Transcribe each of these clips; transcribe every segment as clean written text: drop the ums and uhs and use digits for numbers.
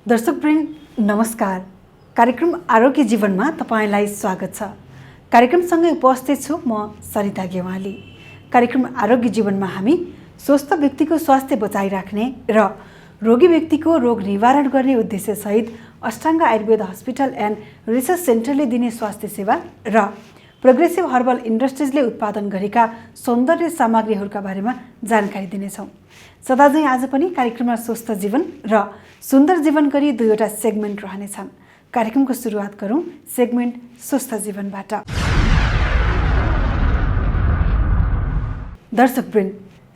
दर्शकवृन्द नमस्कार। कार्यक्रम आरोग्य जीवनमा तपाईलाई स्वागत छ। कार्यक्रमसँगै उपस्थित छु म सरिता गेवाली। कार्यक्रम आरोग्य जीवनमा हामी स्वस्थ व्यक्तिको स्वास्थ्य बचाइराख्ने र रोगी व्यक्तिको रोग निवारण गर्ने उद्देश्यसहित Ashtanga Ayurveda hospital and research सेन्टरले दिने स्वास्थ्य सेवा र प्रोग्रेसिभ हर्बल इन्डस्ट्रिजले उत्पादन गरेका सौन्दर्य सामग्रीहरूका बारेमा जानकारी दिनेछौँ। सदाझै आज पनि कार्यक्रममा स्वस्थ जीवन र सुन्दर जीवन गरी दुईवटा सेगमेन्ट रहनेछन्। कार्यक्रमको सुरुवात गरौँ सेगमेन्ट स्वस्थ जीवनबाट। दर्शकवृन्द,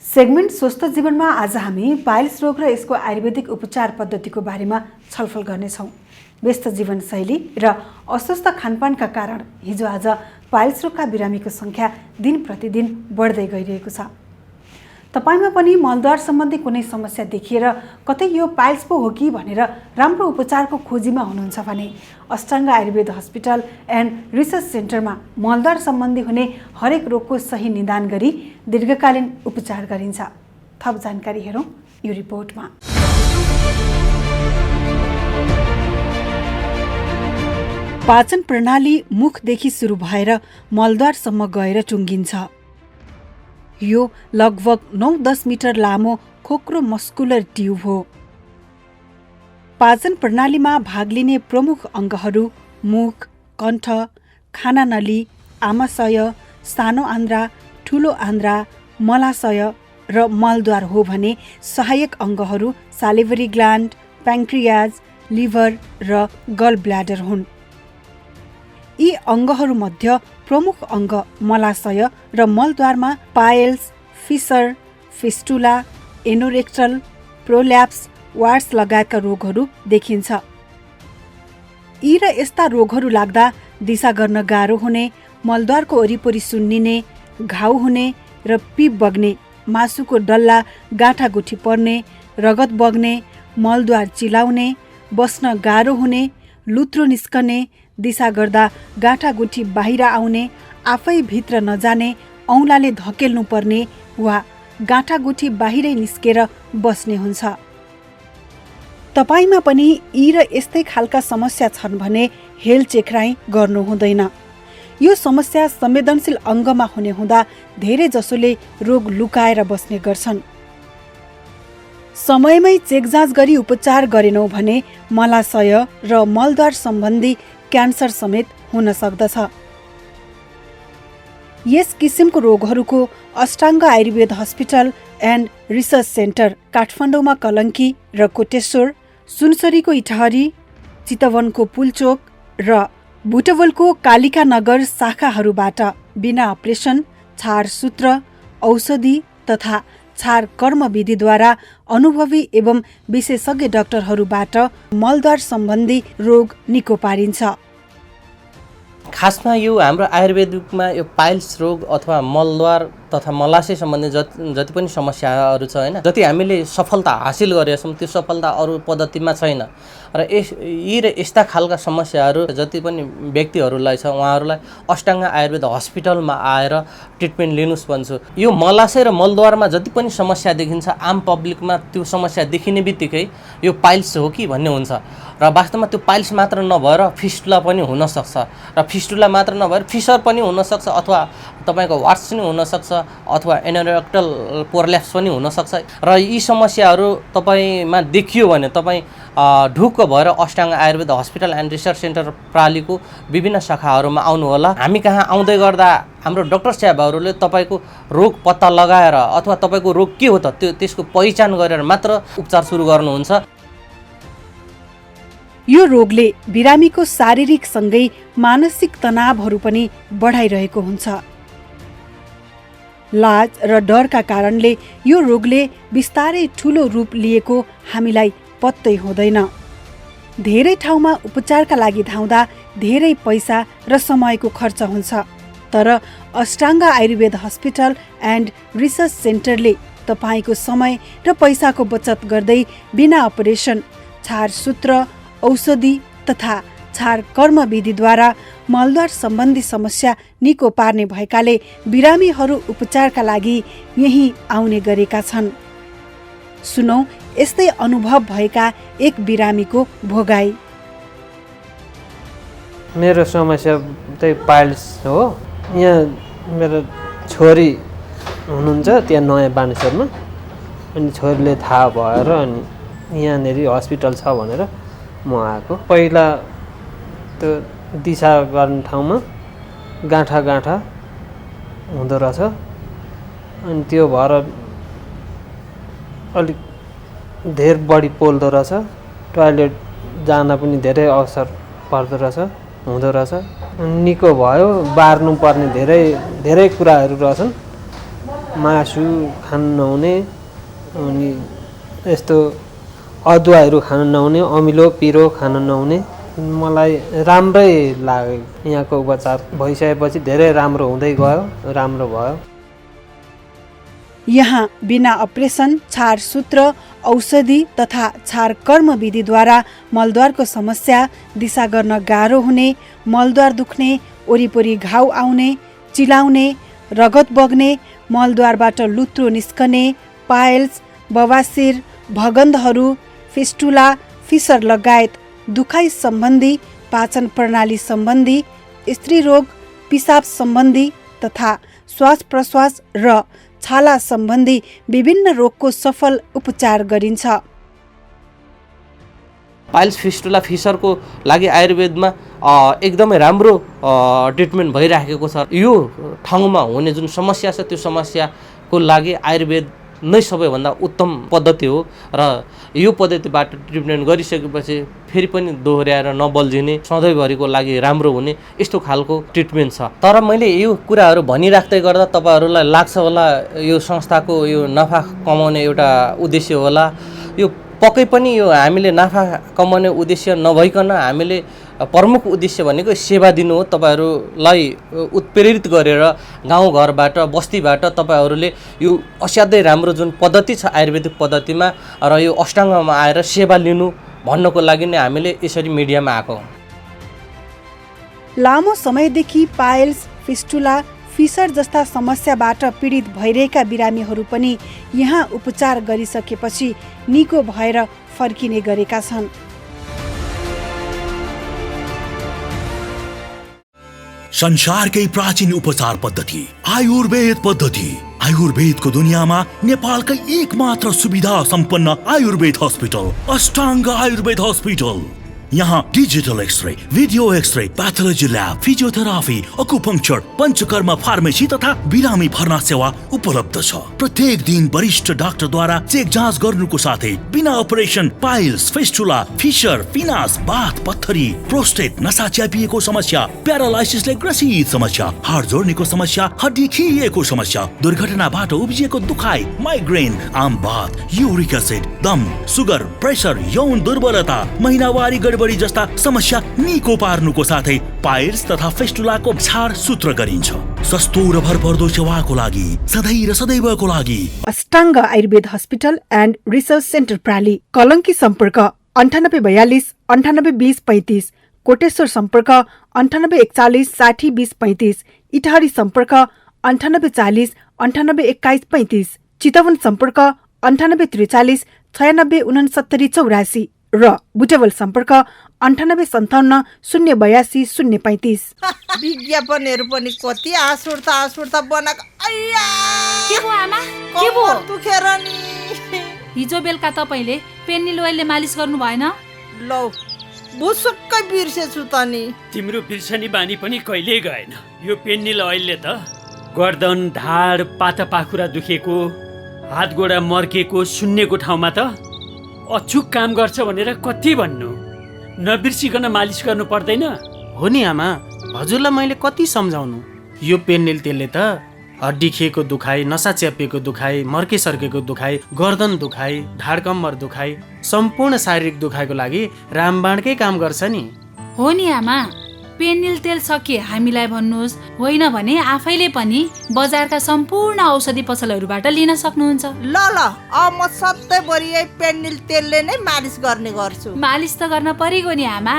सेगमेन्ट स्वस्थ जीवनमा आज हामी पाइल्स रोग र यसको आयुर्वेदिक उपचार पद्धतिको बारेमा छलफल गर्नेछौँ। व्यस्त जीवनशैली र अस्वस्थ खानपानका कारण हिजो आज पाइल्स रोगका बिरामीको सङ्ख्या दिन प्रतिदिन बढ्दै गइरहेको छ। तपाईमा पनि मलद्वार सम्बन्धी कुनै समस्या देखिएर कतै यो पाइल्स पो हो कि भनेर राम्रो उपचारको खोजीमा हुनुहुन्छ भने Ashtanga Ayurveda hospital and research सेन्टरमा मलद्वार सम्बन्धी हुने हरेक रोगको सही निदान गरी दीर्घकालीन उपचार गरिन्छ। थप जानकारी हेरौँ यो रिपोर्टमा। पाचन प्रणाली मुखदेखि सुरु भएर मलद्वारसम्म गएर टुङ्गिन्छ। यो लगभग 9-10 मिटर लामो खोक्रो मस्कुलर ट्युब हो। पाचन प्रणालीमा भाग लिने प्रमुख अङ्गहरू मुख, कण्ठ, खानानली, आमाशय, सानो आन्द्रा, ठुलो आन्द्रा, मलाशय र मलद्वार हो भने सहायक अङ्गहरू सालिभरी ग्ल्यान्ड, प्याङ्क्रियाज, लिभर र गल ब्ल्याडर हुन्। यी अङ्गहरूमध्ये प्रमुख अङ्ग मलाशय र मलद्वारमा piles, fissure, fistula, anorectal, prolapse, warts लगायतका रोगहरू देखिन्छ। यी र यस्ता रोगहरू लाग्दा दिशा गर्न गाह्रो हुने, मलद्वारको वरिपरि सुन्निने, घाउ हुने र पिप बग्ने, मासुको डल्ला गाँठागुठी पर्ने, रगत बग्ने, मलद्वार चिलाउने, बस्न गाह्रो हुने, लुत्रो निस्कने, दिशा गर्दा गाँठागुठी बाहिर आउने, आफै भित्र नजाने, औँलाले धकेल्नु पर्ने वा गाँठागुठी बाहिरै निस्केर बस्ने हुन्छ। तपाईमा पनि यी र यस्तै खालका समस्या छन् भने हेलचेक्राइ गर्नु हुँदैन। यो समस्या संवेदनशील अङ्गमा हुने हुँदा धेरै जसोले रोग लुकाएर बस्ने गर्छन्। समयमै चेकजाँच गरी उपचार गरेनौँ भने मलाशय र मलद्वार सम्बन्धी क्यान्सर समेत हुन सक्दछ। यस किसिमको रोगहरूको Ashtanga Ayurveda hospital and research centre काठमाडौँमा कलङ्की र कोटेश्वर, सुनसरीको इटहरी, चितवनको पुलचोक र बुटवलको कालिका नगर शाखाहरूबाट बिना अपरेसन, छार सूत्र, औषधि तथा छार कर्मविधिद्वारा अनुभवी एवं विशेषज्ञ डाक्टरहरूबाट मलद्वार सम्बन्धी रोग निको पारिन्छ। खासमा यो हाम्रो आयुर्वेदिकमा यो पाइल्स रोग अथवा मलद्वार तथा मलाशय सम्बन्धी जति पनि समस्याहरू छ हैन, जति हामीले सफलता हासिल गरेका छौँ त्यो सफलता अरू पद्धतिमा छैन। र यी र यस्ता खालका समस्याहरू जति पनि व्यक्तिहरूलाई छ उहाँहरूलाई अष्टाङ्ग आयुर्वेद हस्पिटलमा आएर ट्रिटमेन्ट लिनुस् भन्छु। यो मलाशय र मलद्वारमा जति पनि समस्या देखिन्छ आम पब्लिकमा त्यो समस्या देखिने बित्तिकै यो पाइल्स हो कि भन्ने हुन्छ। र वास्तवमा त्यो पाइल्स मात्र नभएर फिस्टुला पनि हुनसक्छ र फिस्टुला मात्र नभएर फिसर पनि हुनसक्छ अथवा तपाईँको वार्स पनि हुनसक्छ अथवा एनोरेक्टल प्रोल्याप्स पनि हुनसक्छ। र यी समस्याहरू तपाईँमा देखियो भने तपाईँ ढुक्क भएर Ashtanga Ayurveda hospital and research centre प्रालीको विभिन्न शाखाहरूमा आउनुहोला। हामी कहाँ आउँदै गर्दा हाम्रो डाक्टर साहेबहरूले तपाईँको रोग पत्ता लगाएर अथवा तपाईँको रोग के हो त त्यसको पहिचान गरेर मात्र उपचार सुरु गर्नुहुन्छ। यो रोगले बिरामीको शारीरिक सँगै मानसिक तनावहरू पनि बढाइरहेको हुन्छ। लाज र डरका कारणले यो रोगले बिस्तारै ठुलो रूप लिएको हामीलाई पत्तै हुँदैन। धेरै ठाउँमा उपचारका लागि धाउँदा धेरै पैसा र समयको खर्च हुन्छ। तर Ashtanga Ayurveda hospital and research सेन्टरले तपाईँको समय र पैसाको बचत गर्दै बिना अपरेसन, छार सूत्र, औषधि तथा छार कर्मविधिद्वारा मलद्वार सम्बन्धी समस्या निको पार्ने भएकाले बिरामीहरू उपचारका लागि यही आउने गरेका छन्। सुनौ यस्तै अनुभव भएका एक बिरामीको भोगाई। मेरो समस्या चाहिँ पाइल्स हो। यहाँ मेरो छोरी हुनुहुन्छ त्यहाँ नयाँ बानेश्वरमा, अनि छोरीले थाहा भएर अनि यहाँनिर हस्पिटल छ भनेर म आएको। पहिला त्यो दिशा गर्ने ठाउँमा गाँठा हुँदो रहेछ, अनि त्यो भएर अलिक धेर बढी पोल्दो रहेछ। टोयलेट जान पनि धेरै अवसर पर्दो रहेछ, हुँदो रहेछ। निको भयो। बार्नुपर्ने धेरै कुराहरू रहेछन्। मासु खानु नहुने, अनि यस्तो अदुवाहरू खानु नहुने, अमिलो पिरो खानु नहुने। मलाई राम्रै लाग्यो। यहाँको उपचार भइसकेपछि धेरै राम्रो हुँदै गयो, राम्रो भयो। यहाँ बिना अपरेसन, छार सूत्र, औषधि तथा छार कर्म विधिद्वारा मलद्वारको समस्या दिशा गर्न गाह्रो हुने, मलद्वार दुख्ने, वरिपरि घाउ आउने, चिलाउने, रगत बग्ने, मलद्वारबाट लुत्रो निस्कने, पाइल्स, बवासिर, भगन्धहरू, फिस्टुला, फिसर लगायत दुखाइ सम्बन्धी, पाचन प्रणाली सम्बन्धी, स्त्री रोग, पिसाब सम्बन्धी तथा श्वास प्रश्वास र छाला सम्बन्धी विभिन्न रोगको सफल उपचार गरिन्छ। पाइल्स, फिस्टुला, फिसरको लागि आयुर्वेदमा एकदमै राम्रो ट्रिटमेन्ट भइराखेको छ। यो ठाउँमा हुने जुन समस्या छ त्यो समस्याको लागि आयुर्वेद नै सबैभन्दा उत्तम पद्धति हो र यो पद्धतिबाट ट्रिटमेन्ट गरिसकेपछि फेरि पनि दोहोऱ्याएर नबल्झिने, सधैँभरिको लागि राम्रो हुने यस्तो खालको ट्रिटमेन्ट छ। तर मैले यो कुराहरू भनिराख्दै गर्दा तपाईँहरूलाई लाग्छ होला यो संस्थाको यो नाफा कमाउने एउटा उद्देश्य होला। यो पक्कै पनि यो हामीले नाफा कमाउने उद्देश्य नभइकन हामीले प्रमुख उद्देश्य भनेको सेवा दिनु हो। तपाईँहरूलाई उत्प्रेरित गरेर गाउँघरबाट, बस्तीबाट तपाईँहरूले यो असाध्यै राम्रो जुन पद्धति छ आयुर्वेदिक पद्धतिमा र यो अष्टाङ्गमा आएर सेवा लिनु भन्नको लागि नै हामीले यसरी मिडियामा आएको। लामो समयदेखि पाइल्स, फिस्टुला, फिसर जस्ता समस्याबाट पीडित भइरहेका बिरामीहरू पनि यहाँ उपचार गरिसकेपछि निको भएर फर्किने गरेका छन्। संसारकै प्राचीन उपचार पद्धति आयुर्वेद पद्धति। आयुर्वेदको दुनियाँमा नेपालकै एकमात्र सुविधा सम्पन्न आयुर्वेद हस्पिटल अष्टाङ्ग आयुर्वेद हस्पिटल। यहाँ digital x ray, video x ray, pathology lab, physiotherapy, acupuncture, panchakarma, pharmacy तथा बिरामी भर्ना सेवा उपलब्ध छ। प्रत्येक दिन वरिष्ठ डाक्टरद्वारा चेक जाँच गर्नुको साथै बिना अपरेसन पाइल्स, फिस्टुला, फिसर, फिनास, बाथ, पत्थरी, प्रोस्टेट, नसा च्यापिएको समस्या, प्यारालाइसिसले ग्रसित समस्या, हाड जोड्नेको समस्या, हड्डी खिएको समस्या, दुर्घटनाबाट उब्जिएको दुखाइ, माइग्रेन, आम बात, युरिक एसिड, दम, सुगर, प्रेसर, यौन दुर्बलता, महिनावारी गडबडी जस्ता समस्या निको पार्नुको साथै पाइल्स तथा फिस्टुलाको छार सूत्र गरिन्छ। सस्तो र भरपर्दो सेवाको लागि सधैँ र सदैवको लागि Ashtanga Ayurveda hospital and research centre प्राली। कलङ्की सम्पर्क 9842 9820 35, कोटेश्वर सम्पर्क 9841 60 20 35, इटहरी सम्पर्क 9840 9821 35, चितवन सम्पर्क 9843 96 69 84 र बुटेबल सम्पर्क 9857 082 035। विज्ञापनहरू पनि कति आसुर्ता बनाएको। अय्या के भयो आमा, के भयो? दुखेर नि। हिजो बेलुका तपाईले पेन्निल ओइलले मालिस गर्नु भएन? लौ बुसुक्कै बिर्सेछु त नि। तिम्रो बिर्सनी बानी पनि कहिल्यै गएन। यो पेन्निल ओइलले त गर्दन, ढाड, पाता पाखुरा दुखेको, हात गोडा मर्केको, सुन्नेको ठाउँमा त अचुक काम गर्छ भनेर कति भन्नु। नबिर्सिकन मालिस गर्नु पर्दैन? हो नि आमा, हजुरलाई मैले कति सम्झाउनु। यो पेन्निल तेलले त हड्डी खिएको दुखाइ, नसा च्यापिएको दुखाइ, मर्के सर्केको दुखाइ, गर्दन दुखाइ, ढाड कम्मर दुखाइ, सम्पूर्ण शारीरिक दुखाइको लागि रामबाणकै काम गर्छ नि। हो नि आमा, पेन्निल तेल सके हामीलाई भन्नुहोस्, होइन भने आफैले पनि बजारका सम्पूर्ण औषधि पसलहरूबाट लिन सक्नुहुन्छ। ल अब म सधैँभरि यही पेन्निल तेलले नै मालिस गर्ने गर्छु। मालिस त गर्न परिगयो नि आमा,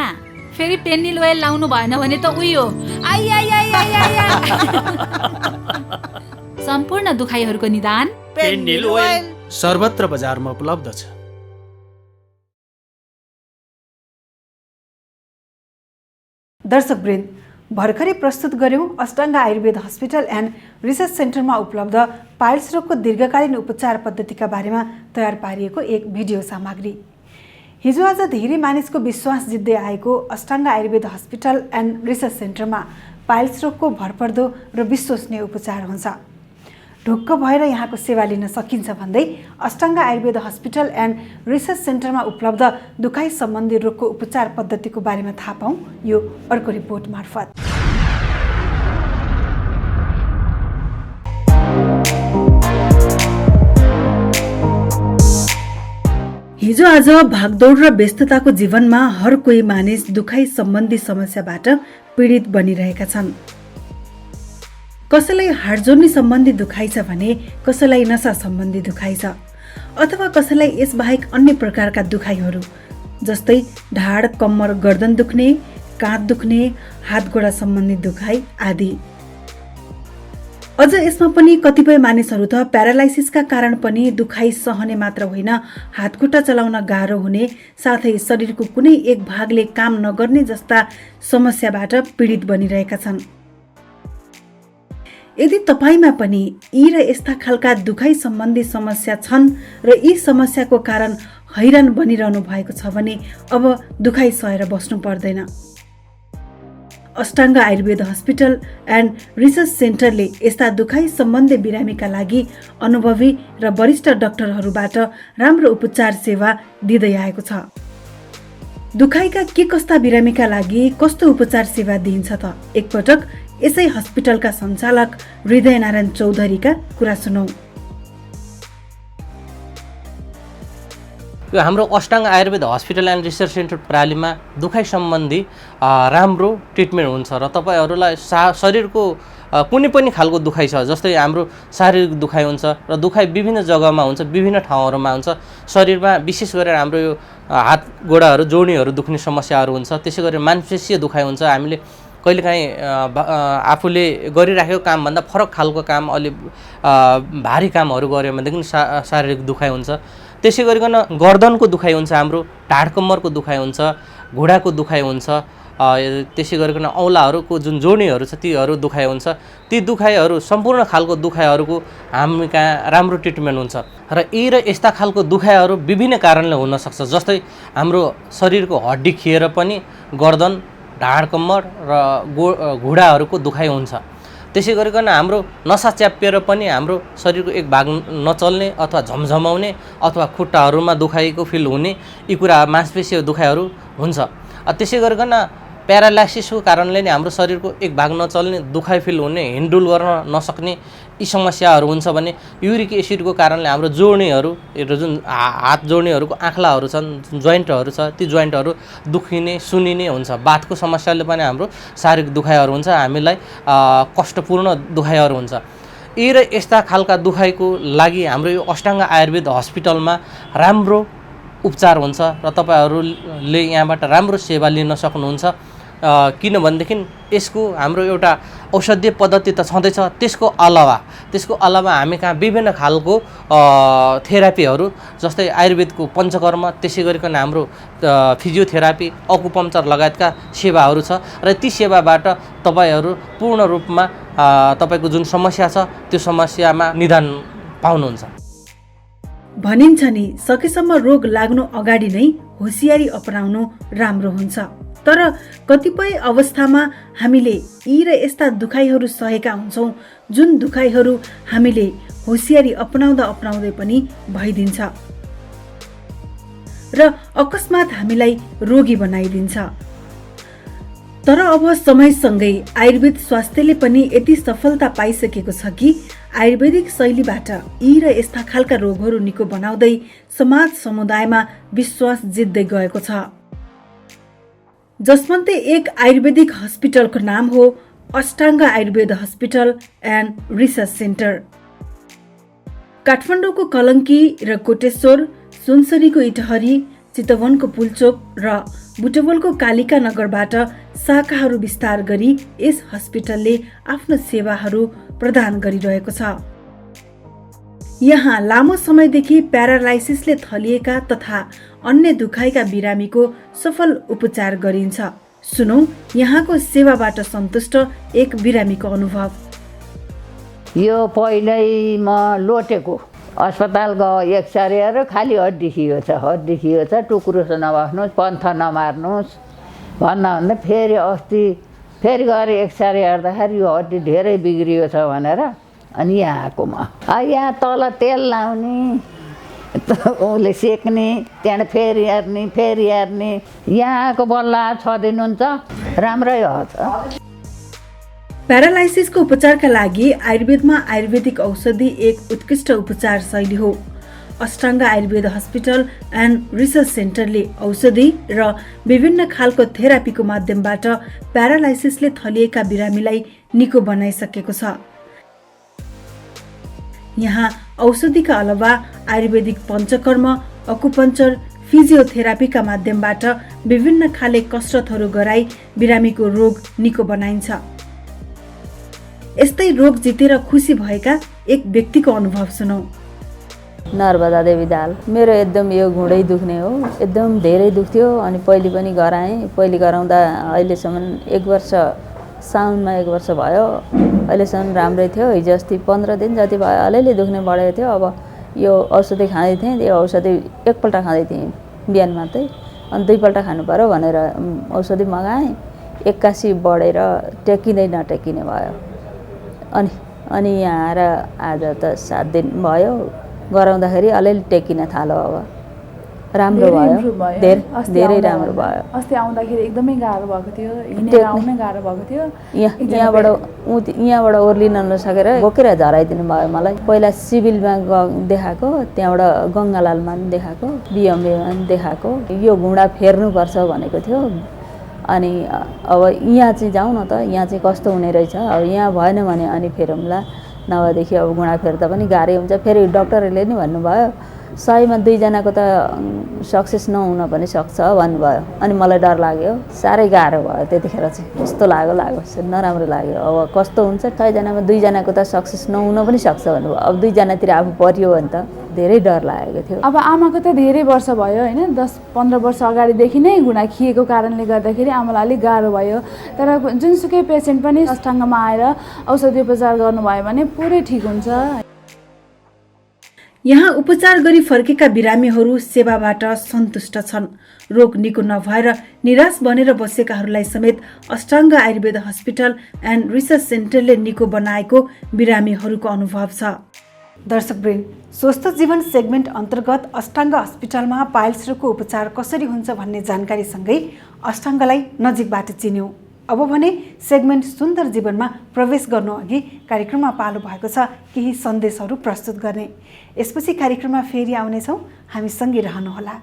फेरि पेन्निल ओइल लाउनु भएन भने त उयो सम्पूर्ण दुखाइहरूको निदान पेन्निल ओइल सर्वत्र बजारमा उपलब्ध छ। दर्शकवृन्द, भर्खरै प्रस्तुत गर्यौं Ashtanga Ayurveda hospital and research सेन्टरमा उपलब्ध पाइल्स रोगको दीर्घकालीन उपचार पद्धतिका बारेमा तयार पारिएको एक भिडियो सामग्री। हिजो आज धेरै मानिसको विश्वास जित्दै आएको Ashtanga Ayurveda hospital and research सेन्टरमा पाइल्स रोगको भरपर्दो र विश्वसनीय उपचार हुन्छ। ढुक्क भएर यहाँको सेवा लिन सकिन्छ भन्दै Ashtanga Ayurveda hospital and research सेन्टरमा उपलब्ध दुखाइ सम्बन्धी रोगको उपचार पद्धतिको बारेमा थाहा पाऊँ यो अर्को रिपोर्ट मार्फत। हिजो आज भागदौड र व्यस्तताको जीवनमा हर कोही मानिस दुखाइ सम्बन्धी समस्याबाट पीडित बनिरहेका छन्। कसैलाई हाड जोड्ने सम्बन्धी दुखाइ छ भने कसैलाई नसा सम्बन्धी दुखाइ छ अथवा कसैलाई यसबाहेक अन्य प्रकारका दुखाइहरू जस्तै ढाड, कम्मर, गर्दन दुख्ने, काँध दुख्ने, हात गोडा सम्बन्धी दुखाइ आदि। अझ यसमा पनि कतिपय मानिसहरू त प्यारालाइसिसका कारण पनि दुखाइ सहने मात्र होइन, हातखुट्टा चलाउन गाह्रो हुने साथै शरीरको कुनै एक भागले काम नगर्ने जस्ता समस्याबाट पीडित बनिरहेका छन्। यदि तपाईमा पनि यी र यस्ता खालका दुखाइ सम्बन्धी समस्या छन् र यी समस्याको कारण हैरान बनिरहनु भएको छ भने अब दुखाइ सहेर बस्नु पर्दैन। Ashtanga Ayurveda hospital and research सेन्टरले यस्ता दुखाइ सम्बन्धी बिरामीका लागि अनुभवी र वरिष्ठ डाक्टरहरूबाट राम्रो उपचार सेवा दिँदै आएको छ। दुखाइका के कस्ता बिरामीका लागि कस्तो उपचार सेवा दिइन्छ त एकपटक यसै हस्पिटलका सञ्चालक हृदयनारायण चौधरीका कुरा सुनौ। यो हाम्रो Ashtanga Ayurveda hospital and research centre प्रालीमा दुखाइ सम्बन्धी राम्रो ट्रिटमेन्ट हुन्छ र तपाईहरूलाई शरीरको कुनै पनि खालको दुखाइ छ, जस्तै हाम्रो शारीरिक दुखाइ हुन्छ र दुखाइ विभिन्न जग्गामा हुन्छ, विभिन्न ठाउँहरूमा हुन्छ। शरीरमा विशेष गरेर हाम्रो यो हात गोडाहरू जोड्नीहरू दुख्ने समस्याहरू हुन्छ, त्यसै गरी मांसपेशीय दुखाइ हुन्छ। हामीले कहिलेकाहीँ आफूले गरिराखेको कामभन्दा फरक खालको काम, अलि भारी कामहरू गऱ्यो भनेदेखि शारीरिक दुखाइ हुन्छ। त्यसै गरिकन गर्दनको दुखाइ हुन्छ, हाम्रो ढाड कम्मरको दुखाइ हुन्छ, घुँडाको दुखाइ हुन्छ, त्यसै गरिकन औँलाहरूको जुन जोड्नीहरू छ तीहरू दुखाइ हुन्छ। ती दुखाइहरू सम्पूर्ण खालको दुखाइहरूको हामी कहाँ राम्रो ट्रिटमेन्ट हुन्छ र यी र यस्ता खालको दुखाइहरू विभिन्न कारणले हुनसक्छ, जस्तै हाम्रो शरीरको हड्डी खिएर पनि गर्दन, ढाड कम्मर र घुँडाहरूको दुखाइ हुन्छ। त्यसै गरिकन हाम्रो नसा च्यापिएर पनि हाम्रो शरीरको एक भाग नचल्ने अथवा झमझमाउने अथवा खुट्टाहरूमा दुखाइको फिल हुने, यी कुरा मांसपेशीय दुखाइहरू हुन्छ। त्यसै गरिकन प्यारालाइसिसको कारणले नै हाम्रो शरीरको एक भाग नचल्ने, दुखाइ फिल हुने, हिँडडुल गर्न नसक्ने यी समस्याहरू हुन्छ भने युरिक एसिडको कारणले हाम्रो जोड्नीहरू जुन हात जोड्नीहरूको आँख्लाहरू छन्, जोइन्टहरू छ, ती जोइन्टहरू दुखिने, सुनिने हुन्छ। बाथको समस्याले पनि हाम्रो शारीरिक दुखाइहरू हुन्छ, हामीलाई कष्टपूर्ण दुखाइहरू हुन्छ। यी र यस्ता खालका दुखाइको लागि हाम्रो यो अष्टाङ्ग आयुर्वेद हस्पिटलमा राम्रो उपचार हुन्छ र तपाईहरूले यहाँबाट राम्रो सेवा लिन सक्नुहुन्छ। किनभनेदेखि यसको हाम्रो एउटा औषधीय पद्धति त छँदैछ, त्यसको अलावा हामी कहाँ विभिन्न खालको थेरापीहरू जस्तै आयुर्वेदको पञ्चकर्म, त्यसै गरिकन हाम्रो फिजियोथेरापी, अकुपङ्चर लगायतका सेवाहरू छ र ती सेवाबाट तपाईहरू पूर्ण रूपमा तपाईको जुन समस्या छ त्यो समस्यामा निदान पाउनुहुन्छ। भनिन्छ नि, सकेसम्म रोग लाग्नु अगाडि नै होसियारी अपनाउनु राम्रो हुन्छ। तर कतिपय अवस्थामा हामीले यी र यस्ता दुखाइहरू सहेका हुन्छौँ जुन दुखाइहरू हामीले होसियारी अपनाउँदै पनि भइदिन्छ र अकस्मात हामीलाई रोगी बनाइदिन्छ। तर अब समयसँगै आयुर्वेद स्वास्थ्यले पनि यति सफलता पाइसकेको छ कि आयुर्वेदिक शैलीबाट यी र यस्ता खालका रोगहरू निको बनाउँदै समाज समुदायमा विश्वास जित्दै गएको छ। जसमध्ये एक आयुर्वेदिक हस्पिटलको नाम हो Ashtanga Ayurveda hospital and research centre. काठमाडौँको कलङ्की र कोटेश्वर, सुनसरीको इटहरी, चितवनको पुलचोक र बुटवलको कालिका नगरबाट शाखाहरू विस्तार गरी यस हस्पिटलले आफ्नो सेवाहरू प्रदान गरिरहेको छ। यहाँ लामो समयदेखि प्यारालाइसिसले थलिएका तथा अन्य दुखाइका बिरामीको सफल उपचार गरिन्छ। सुनौ यहाँको सेवाबाट सन्तुष्ट एक बिरामीको अनुभव। यो पहिल्यै म लोटेको अस्पताल गयो, एक्सरे हेरेर खालि हड्डी खियो छ, टुक्रो नबस्नुहोस्, पन्थ नमार्नुहोस् भन्दा फेरि अस्ति फेरि गएर एक्सरे हेर्दाखेरि यो हड्डी धेरै बिग्रियो छ भनेर अनि यहाँ आएको म। यहाँ तल तेल लाउने, उसले सेक्ने, त्यहाँबाट फेरि हेर्ने, यहाँ आएको बल्ल 6 दिन हुन्छ, राम्रै छ। प्यारालाइसिसको उपचारका लागि आयुर्वेदमा आयुर्वेदिक औषधि एक उत्कृष्ट उपचार शैली हो। Ashtanga Ayurveda hospital and research सेन्टरले औषधि र विभिन्न खालको थेरापीको माध्यमबाट प्यारालाइसिसले थलिएका बिरामीलाई निको बनाइसकेको छ। यहाँ औषधिका अलावा आयुर्वेदिक पञ्चकर्म, अकुपञ्चर, फिजियोथेरापीका माध्यमबाट विभिन्न खाले कसरतहरू गराई बिरामीको रोग निको बनाइन्छ। यस्तै रोग जितेर खुसी भएका एक व्यक्तिको अनुभव सुनौ। नर्मदा देवी दाल। मेरो एकदम यो घुँडै दुख्ने हो, एकदम धेरै दुख्थ्यो अनि पहिले पनि गराएँ। पहिले गराउँदा अहिलेसम्म 1 वर्ष, साउनमा 1 वर्ष भयो, अहिलेसम्म राम्रै थियो। हिजो अस्ति 15 दिन जति भयो, अलिअलि दुख्ने बढेको थियो। अब यो औषधि खाँदै थिएँ, त्यो औषधि एकपल्ट खाँदै थिएँ बिहान मात्रै, अनि 2 पल्ट खानु पर्यो भनेर औषधि मगाएँ। 81 बढेर टेकिँदै नटेकिने भयो। अनि यहाँ आएर आज त 7 दिन भयो, गराउँदाखेरि अलिअलि टेकिन थाल्यो। अब राम्रो भयो, धेरै राम्रो भयो। अस्ति आउँदाखेरि एकदमै गाह्रो भएको थियो, हिँडेर आउन गाह्रो भएको थियो। यहाँबाट ओर्लिन नसकेर बोकेर झराइदिनु भयो मलाई। पहिला सिभिलमा देखाएको, त्यहाँबाट गङ्गालालमा पनि देखाएको, बिएमएमा पनि देखाएको। यो घुँडा फेर्नुपर्छ भनेको थियो। अनि अब यहाँ चाहिँ जाउँ न त, यहाँ चाहिँ कस्तो हुने रहेछ। अब यहाँ भएन भने अनि फेरौँला, नभएदेखि अब घुँडा फेर्दा पनि गाह्रै हुन्छ। फेरि डक्टरहरूले नि भन्नुभयो 100मा 2 जनाको त सक्सेस नहुन पनि सक्छ भन्नुभयो। अनि मलाई डर लाग्यो, साह्रै गाह्रो भयो त्यतिखेर चाहिँ। कस्तो लाग्यो, नराम्रो लाग्यो। अब कस्तो हुन्छ, 100 जनामा 2 जनाको त सक्सेस नहुन पनि सक्छ भन्नुभयो। अब 2 जनातिर आफू परियो भने त धेरै डर लागेको थियो। अब आमाको त धेरै वर्ष भयो होइन, 10-15 वर्ष अगाडिदेखि नै घुँडा खिएको कारणले गर्दाखेरि आमालाई अलिक गाह्रो भयो। तर जुनसुकै पेसेन्ट पनि अष्टाङ्गमा आएर औषधि उपचार गर्नुभयो भने पुरै ठिक हुन्छ। यहाँ उपचार गरी फर्केका बिरामीहरू सेवाबाट सन्तुष्ट छन्। रोग निको नभएर निराश बनेर बसेकाहरूलाई समेत Ashtanga Ayurveda hospital and research सेन्टरले निको बनाएको बिरामीहरूको अनुभव छ। दर्शकवृन्द, स्वस्थ जीवन सेगमेन्ट अन्तर्गत अष्टाङ्ग हस्पिटलमा पाइल्स रोगको उपचार कसरी हुन्छ भन्ने जानकारीसँगै अष्टाङ्गलाई नजिकबाट चिन्यौँ। अब भने सेगमेन्ट सुन्दर जीवनमा प्रवेश गर्नु अघि कार्यक्रममा पालो भएको छ केही सन्देशहरू प्रस्तुत गर्ने। यसपछि कार्यक्रममा फेरि आउनेछौँ, हामीसँगै रहनुहोला।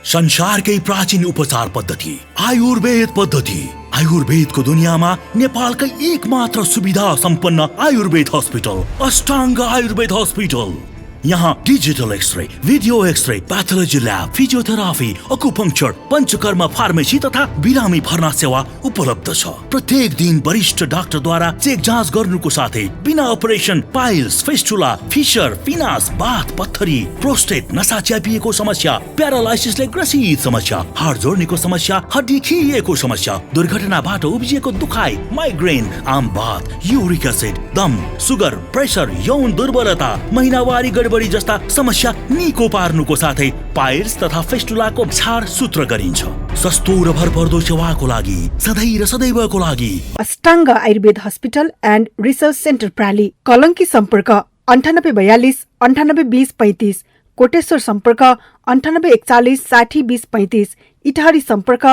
संसारकै प्राचीन उपचार पद्धति आयुर्वेद पद्धति। आयुर्वेदको दुनियाँमा नेपालकै एकमात्र सुविधा सम्पन्न आयुर्वेद हस्पिटल अष्टाङ्ग आयुर्वेद हस्पिटल। यहाँ digital x ray, video x ray, pathology lab, physiotherapy, acupuncture, panchakarma, pharmacy तथा बिरामी भर्ना सेवा उपलब्ध छ। प्रत्येक दिन वरिष्ठ डाक्टरद्वारा चेक जाँच गर्नुको साथै बिना अपरेसन पाइल्स, फिस्टुला, फिशर, फिनास, बाथ पत्थरी, प्रोस्टेट, नसा च्यापिएको समस्या, प्यारालाइसिसले ग्रसित समस्या, हाड जोड्नेको समस्या, हड्डी खिएको समस्या, दुर्घटनाबाट उब्जिएको दुखाइ, माइग्रेन, आम बात, युरिक एसिड, दम, सुगर, प्रेसर, यौन दुर्बलता, महिनावारी गडबडी जस्ता समस्या निको पार्नुको साथै पाइल्स तथा फिस्टुलाको छाड सूत्र गरिन्छ। सस्तो र भरपर्दो सेवाको लागि सधैँ र सदैवको लागि Ashtanga Ayurveda hospital and research centre प्राली। कलङ्की सम्पर्क 9842 9820 35, कोटेश्वर सम्पर्क 9841 60 20 35, इटहरी सम्पर्क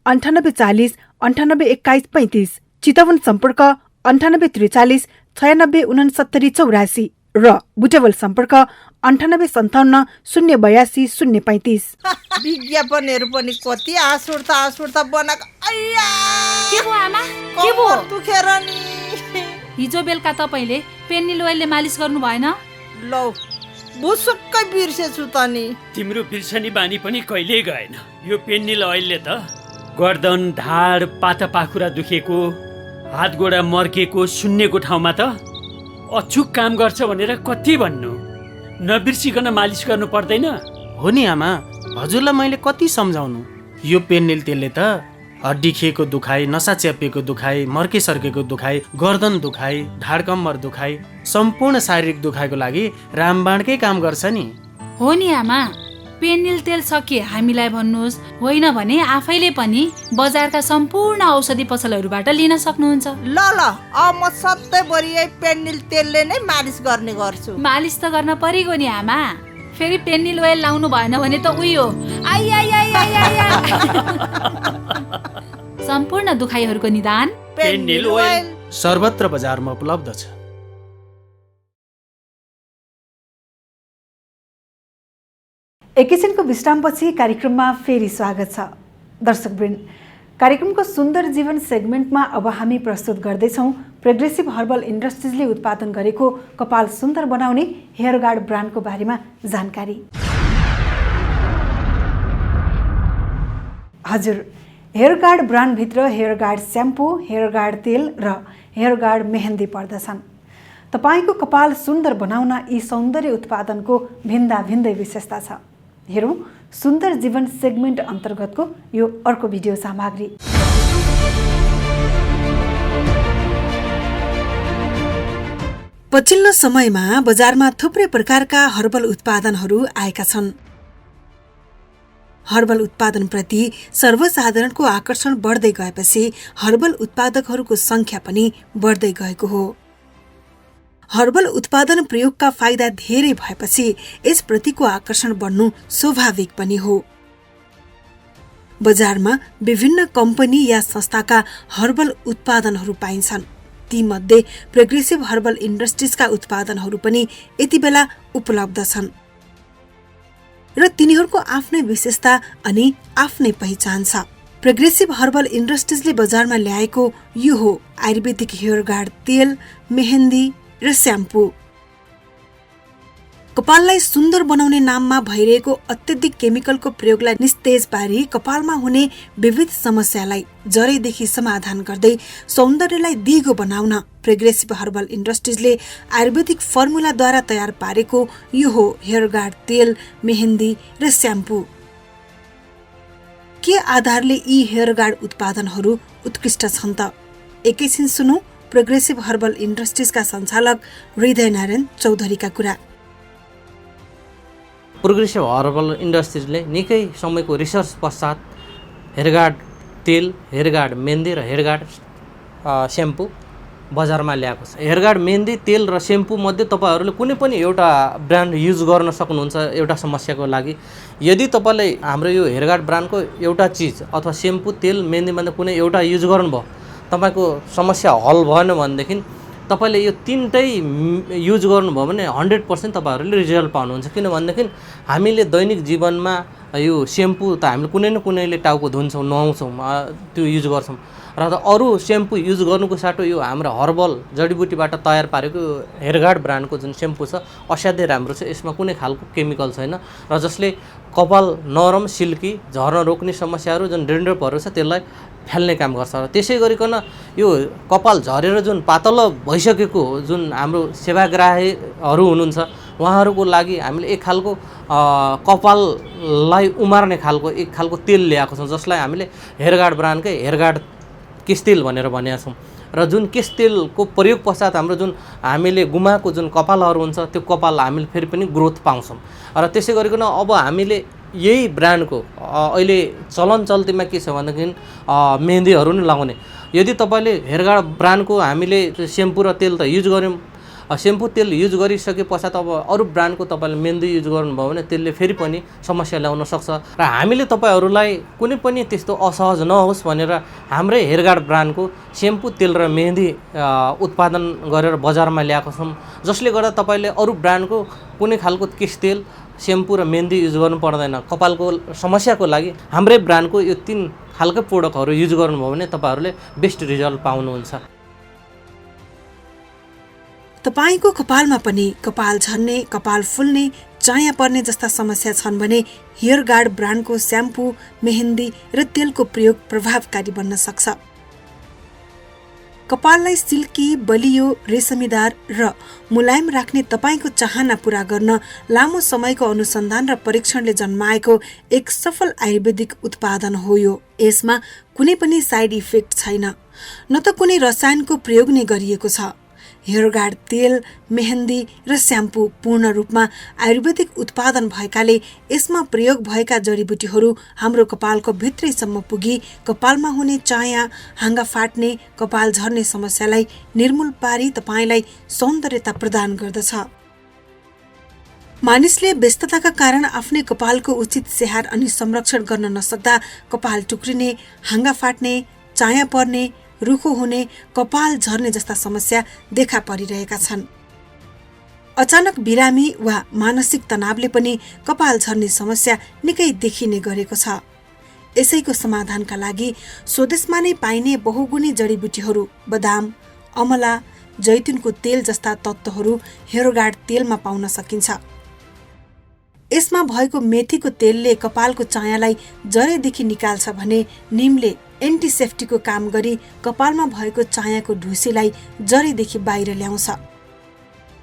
9840 9821 35, चितवन सम्पर्क 9843 96 69 84 र बुटेवल सम्पर्क 9857 082 035। विज्ञापनहरू पनि कति आसुर्ता बनाएको। के भो आमा, के भो? दुखेर नि। हिजो बेलुका तपाईँले पेन्निल ओइलले मालिस गर्नु भएन? लौ, बुसुक्कै बिर्सेछु त नि। तिम्रो बिर्सनी बानी पनि कहिल्यै गएन। यो पेन्निल ओइलले त गर्दन, ढाड, पाता पाखुरा दुखेको, हात गोडा मर्केको, सुन्नेको ठाउँमा त अचुक काम गर्छ भनेर कति भन्नु। नबिर्सिकन मालिस गर्नु पर्दैन? हो नि आमा, हजुरलाई मैले कति सम्झाउनु। यो पेन्निल तेलले त हड्डी खिएको दुखाइ, नसा च्यापिएको दुखाइ, मर्के सर्केको दुखाइ, गर्दन दुखाइ, ढाड कम्मर दुखाइ, सम्पूर्ण शारीरिक दुखाइको लागि रामबाणकै काम गर्छ नि। हो नि आमा, पेनिल तेल सके हामीलाई भन्नुहोस्, होइन भने आफैले पनि बजारका सम्पूर्ण औषधि पसलहरूबाट लिन सक्नुहुन्छ। ल अब म सधैँभरि यही पेन्निल तेलले नै मालिस गर्ने गर्छु। मालिस त गर्न परिगयो नि आमा, फेरि पेनिल ओइल लाउनु भएन भने त उयो आइ आइ आइ आइ आइ सम्पूर्ण दुखाइहरूको निदान पेनिल ओइल सर्वत्र बजारमा उपलब्ध छ। एकैछिनको विश्रामपछि कार्यक्रममा फेरि स्वागत छ। दर्शकवृन्द, कार्यक्रमको सुन्दर जीवन सेगमेन्टमा अब हामी प्रस्तुत गर्दैछौँ प्रोग्रेसिभ हर्बल इन्डस्ट्रिजले उत्पादन गरेको कपाल सुन्दर बनाउने हेयर गार्ड ब्रान्डको बारेमा जानकारी। हजुर, हेयर गार्ड ब्रान्डभित्र hair guard shampoo, hair guard तेल र हेयर गार्ड मेहन्दी पर्दछन्। तपाईँको कपाल सुन्दर बनाउन यी सौन्दर्य उत्पादनको भिन्दा भिन्दै विशेषता छ। हेरौँ सुन्दर जीवन सेगमेन्ट अन्तर्गतको यो अर्को भिडियो सामग्री। पछिल्लो समयमा बजारमा थुप्रै प्रकारका हर्बल उत्पादनहरू आएका छन्। हर्बल उत्पादनप्रति सर्वसाधारणको आकर्षण बढ्दै गएपछि हर्बल उत्पादकहरूको संख्या पनि बढ्दै गएको हो। हर्बल उत्पादन प्रयोगका फाइदा धेरै भएपछि यसप्रतिको आकर्षण बढ्नु स्वाभाविक पनि हो। बजारमा विभिन्न कम्पनी या संस्थाका हर्बल उत्पादनहरू पाइन्छन्। तीमध्ये प्रोग्रेसिभ हर्बल इन्डस्ट्रिजका उत्पादनहरू पनि यति बेला उपलब्ध छन् र तिनीहरूको आफ्नै विशेषता अनि आफ्नै पहिचान छ। प्रोग्रेसिभ हर्बल इन्डस्ट्रिजले बजारमा ल्याएको यो हो आयुर्वेदिक हेयर गार्ड तेल, मेहन्दी र स्याम्पू। कपाललाई सुन्दर बनाउने नाममा भइरहेको अत्यधिक केमिकलको प्रयोगलाई निस्तेज पारी कपालमा हुने विविध समस्यालाई जरैदेखि समाधान गर्दै सौन्दर्यलाई दिगो बनाउन प्रोग्रेसिभ हर्बल इन्डस्ट्रिजले आयुर्वेदिक फर्मुलाद्वारा तयार पारेको यो हो हेयर गार्ड तेल, मेहन्दी र स्याम्पू। के आधारले यी हेयर गार्ड उत्पादनहरू उत्कृष्ट छन् त? एकैछिन सुनौ प्रोग्रेसिभ हर्बल इन्डस्ट्रिजका सञ्चालक हृदय नारायण चौधरीका कुरा। प्रोग्रेसिभ हर्बल इन्डस्ट्रिजले निकै समयको रिसर्च पश्चात हेयर गार्ड तेल, हेयर गार्ड मेहन्दी र हेयर गार्ड स्याम्पू बजारमा ल्याएको छ। हेयर गार्ड मेहन्दी तेल र स्याम्पू मध्ये तपाईँहरूले कुनै पनि एउटा ब्रान्ड युज गर्न सक्नुहुन्छ एउटा समस्याको लागि। यदि तपाईँले हाम्रो यो हेयर गार्ड ब्रान्डको एउटा चिज अथवा स्याम्पू तेल मेहन्दीमध्ये कुनै एउटा युज गर्नुभयो, तपाईँको समस्या हल भएन भनेदेखि तपाईँले यो तीनटै युज गर्नुभयो भने 100% तपाईँहरूले रिजल्ट पाउनुहुन्छ। किनभनेदेखि हामीले दैनिक जीवनमा यो स्याम्पू त हामीले कुनै न कुनैले टाउको धुन्छौँ, नुहाउँछौँ, त्यो युज गर्छौँ र अरू स्याम्पू युज गर्नुको साटो यो हाम्रो हर्बल जडीबुटीबाट तयार पारेको हेयर गार्ड ब्रान्डको जुन स्याम्पू छ असाध्यै राम्रो छ। यसमा कुनै खालको केमिकल छैन र जसले कपाल नरम, सिल्की, झर्न रोक्ने समस्याहरू जुन डेन्ड्रफहरू छ त्यसलाई फाल्ने काम गर्छ। र त्यसै गरिकन यो कपाल झरेर जुन पातलो भइसकेको जुन हाम्रो सेवाग्राहीहरू हुनुहुन्छ उहाँहरूको लागि हामीले एक खालको कपाललाई उमार्ने खालको एक खालको तेल ल्याएको छौँ, जसलाई हामीले हेयर गार्ड ब्रान्डकै हेयर गार्ड केश तेल भनेर भनेका छौँ। र जुन केश तेलको प्रयोग पश्चात हाम्रो जुन हामीले गुमाएको जुन कपालहरू हुन्छ त्यो कपाल हामीले फेरि पनि ग्रोथ पाउँछौँ। र त्यसै गरिकन अब हामीले यही ब्रान्डको अहिले चलन चल्तीमा के छ भनेदेखि मेहन्दीहरू नै लगाउने। यदि तपाईँले हेयर गार्ड ब्रान्डको हामीले स्याम्पू र तेल त युज गऱ्यौँ, स्याम्पू तेल युज गरिसके पश्चात अब अरू ब्रान्डको तपाईँले मेहन्दी युज गर्नुभयो भने त्यसले फेरि पनि समस्या ल्याउन सक्छ। र हामीले तपाईँहरूलाई कुनै पनि त्यस्तो असहज नहोस् भनेर हाम्रै हेयर गार्ड ब्रान्डको स्याम्पू तेल र मेहन्दी उत्पादन गरेर बजारमा ल्याएको छौँ, जसले गर्दा तपाईँले अरू ब्रान्डको कुनै खालको केश तेल, स्याम्पू र मेहन्दी युज गर्नु पर्दैन। कपालको समस्याको लागि हाम्रै ब्रान्डको यो 3 खालको प्रोडक्टहरू युज गर्नुभयो भने तपाईँहरूले बेस्ट रिजल्ट पाउनुहुन्छ। तपाईँको कपालमा पनि कपाल झर्ने, कपाल फुल्ने, चाया पर्ने जस्ता समस्या छन् भने हेयर गार्ड ब्रान्डको स्याम्पू, मेहन्दी र तेलको प्रयोग प्रभावकारी बन्न सक्छ। कपाललाई सिल्की, बलियो, रेशमीदार र मुलायम राख्ने तपाईको चाहना पूरा गर्न लामो समयको अनुसन्धान र परीक्षणले जन्माएको एक सफल आयुर्वेदिक उत्पादन हो यो। यसमा कुनै पनि साइड इफेक्ट छैन, न त कुनै रसायनको प्रयोग नै गरिएको छ। हेयर गार्ड तेल, मेहन्दी र स्याम्पू पूर्ण रूपमा आयुर्वेदिक उत्पादन भएकाले यसमा प्रयोग भएका जडीबुटीहरू हाम्रो कपालको भित्रैसम्म पुगी कपालमा हुने चाया, हाँगा फाट्ने, कपाल झर्ने समस्यालाई निर्मूल पारी तपाईलाई सौन्दर्यता प्रदान गर्दछ। मानिसले व्यस्तताका कारण आफ्नै कपालको उचित स्याहार अनि संरक्षण गर्न नसक्दा कपाल टुक्रिने, हाँगा फाट्ने, चाया पर्ने, रुखो हुने, कपाल झर्ने जस्ता समस्या देखा परिरहेका छन्। अचानक बिरामी वा मानसिक तनावले पनि कपाल झर्ने समस्या निकै देखिने गरेको छ। यसैको समाधानका लागि स्वदेशमा नै पाइने बहुगुणी जडीबुटीहरू बदाम, अमला, जैतुनको तेल जस्ता तत्त्वहरू हेयर गार्ड तेलमा पाउन सकिन्छ। यसमा भएको मेथीको तेलले कपालको चायालाई जरैदेखि निकाल्छ भने निमले एन्टिसेप्टिकको काम गरी कपालमा भएको चायाको ढुसीलाई जरैदेखि बाहिर ल्याउँछ।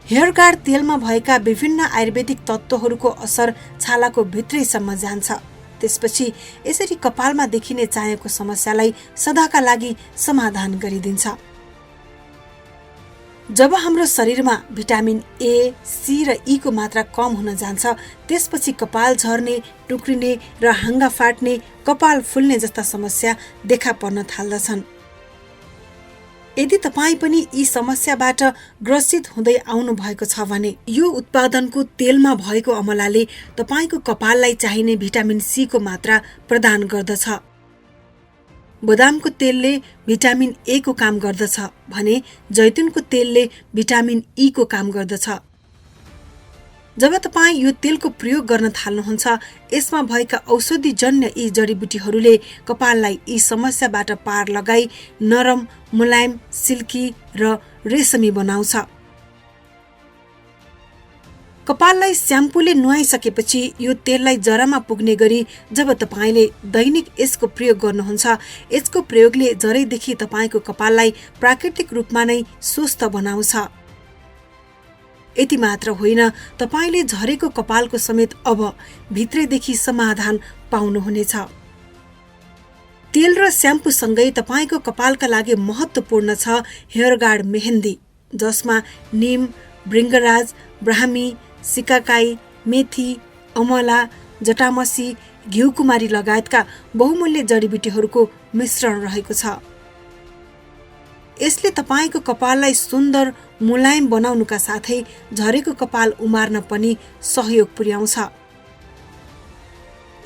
हेयर गार्ड तेलमा भएका विभिन्न आयुर्वेदिक तत्त्वहरूको असर छालाको भित्रैसम्म जान्छ। त्यसपछि यसरी कपालमा देखिने चायाको समस्यालाई सदाका लागि समाधान गरिदिन्छ। जब हाम्रो शरीरमा भिटामिन ए, सी र ई को मात्रा कम हुन जान्छ, त्यसपछि कपाल झर्ने, टुक्रिने र हाँगा फाट्ने, कपाल फुल्ने जस्ता समस्या देखा पर्न थाल्दछन्। यदि तपाईँ पनि यी समस्याबाट ग्रसित हुँदै आउनु भएको छ भने यो उत्पादनको तेलमा भएको अमलाले तपाईको कपाललाई चाहिने भिटामिन सी को मात्रा प्रदान गर्दछ। बदामको तेलले भिटामिन ए को काम गर्दछ भने जैतुनको तेलले भिटामिन ई को काम गर्दछ। जब तपाईँ यो तेलको प्रयोग गर्न थाल्नुहुन्छ, यसमा भएका औषधिजन्य यी जडीबुटीहरूले कपाललाई यी समस्याबाट पार लगाई नरम, मुलायम, सिल्की र रेशमी बनाउँछ। कपाललाई स्याम्पूले नुहाइसकेपछि यो तेललाई जरामा पुग्ने गरी जब तपाईले दैनिक यसको प्रयोग गर्नुहुन्छ, यसको प्रयोगले जरैदेखि तपाईको कपाललाई प्राकृतिक रूपमा नै स्वस्थ बनाउँछ। यति मात्र होइन, तपाईले झरेको कपालको समेत अब भित्रैदेखि समाधान पाउनुहुनेछ। तेल र स्याम्पू सँगै तपाईको कपालका लागि महत्त्वपूर्ण छ हेयर गार्ड मेहन्दी, जसमा निम, भृङ्गराज, ब्राह्मी, सिकाकाई, मेथी, अमला, जटामसी, घिउकुमारी लगायतका बहुमूल्य जडीबुटीहरूको मिश्रण रहेको छ। यसले तपाईको कपाललाई सुन्दर, मुलायम बनाउनुका साथै झरेको कपाल उमार्न पनि सहयोग पुर्याउँछ।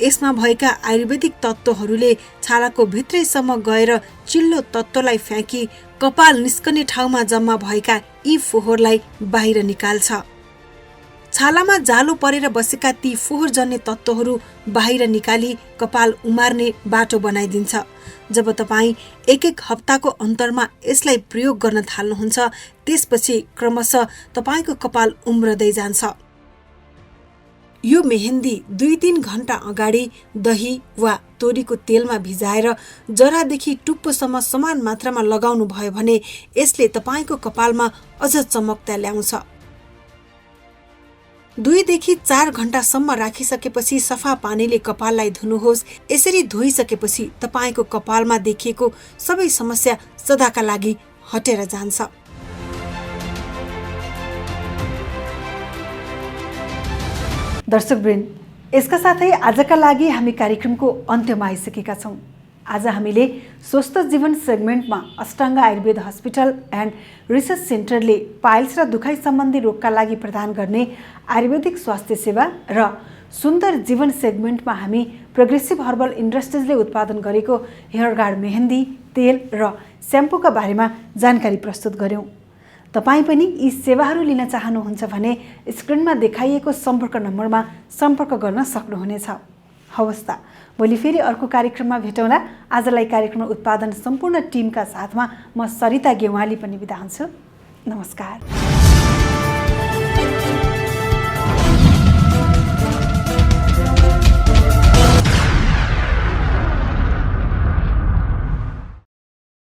यसमा भएका आयुर्वेदिक तत्त्वहरूले छालाको भित्रैसम्म गएर चिल्लो तत्त्वलाई फ्याँकी कपाल निस्कने ठाउँमा जम्मा भएका यी फोहोरलाई बाहिर निकाल्छ। छालामा जालो परेर बसेका ती फोहोरजन्य तत्त्वहरू बाहिर निकाली कपाल उमार्ने बाटो बनाइदिन्छ। जब तपाईँ एक हप्ताको अन्तरमा यसलाई प्रयोग गर्न थाल्नुहुन्छ, त्यसपछि क्रमशः तपाईको कपाल उम्रदै जान्छ। यो मेहन्दी 2-3 घण्टा अगाडि दही वा तोरीको तेलमा भिजाएर जरादेखि टुप्पोसम्म समान मात्रामा लगाउनु भयो भने यसले तपाईको कपालमा अझ चमकता ल्याउँछ। 2 देखि 4 घण्टासम्म राखिसकेपछि सफा पानीले कपाललाई धुनुहोस्। यसरी धोइसकेपछि तपाईको कपालमा देखिएको सबै समस्या सदाका लागि हटेर जान्छ। दर्शकवृन्द, यसका साथै आजका लागि हामी कार्यक्रमको अन्त्यमा आइसकेका छौँ। आज हामीले स्वस्थ जीवन सेगमेन्टमा Ashtanga Ayurveda hospital and research सेन्टरले पाइल्स र दुखाइ सम्बन्धी रोगका लागि प्रदान गर्ने आयुर्वेदिक स्वास्थ्य सेवा र सुन्दर जीवन सेगमेन्टमा हामी प्रोग्रेसिभ हर्बल इन्डस्ट्रिजले उत्पादन गरेको हेयर गार्ड मेहन्दी, तेल र स्याम्पूका बारेमा जानकारी प्रस्तुत गर्यौँ। तपाईँ पनि यी सेवाहरू लिन चाहनुहुन्छ भने स्क्रिनमा देखाइएको सम्पर्क नम्बरमा सम्पर्क गर्न सक्नुहुनेछ। हवस् त, भोलि फेरि अर्को कार्यक्रममा भेटौँला। आजलाई कार्यक्रम उत्पादन सम्पूर्ण टिमका साथमा म सरिता गेवाली पनि बिदा हुन्छु। नमस्कार।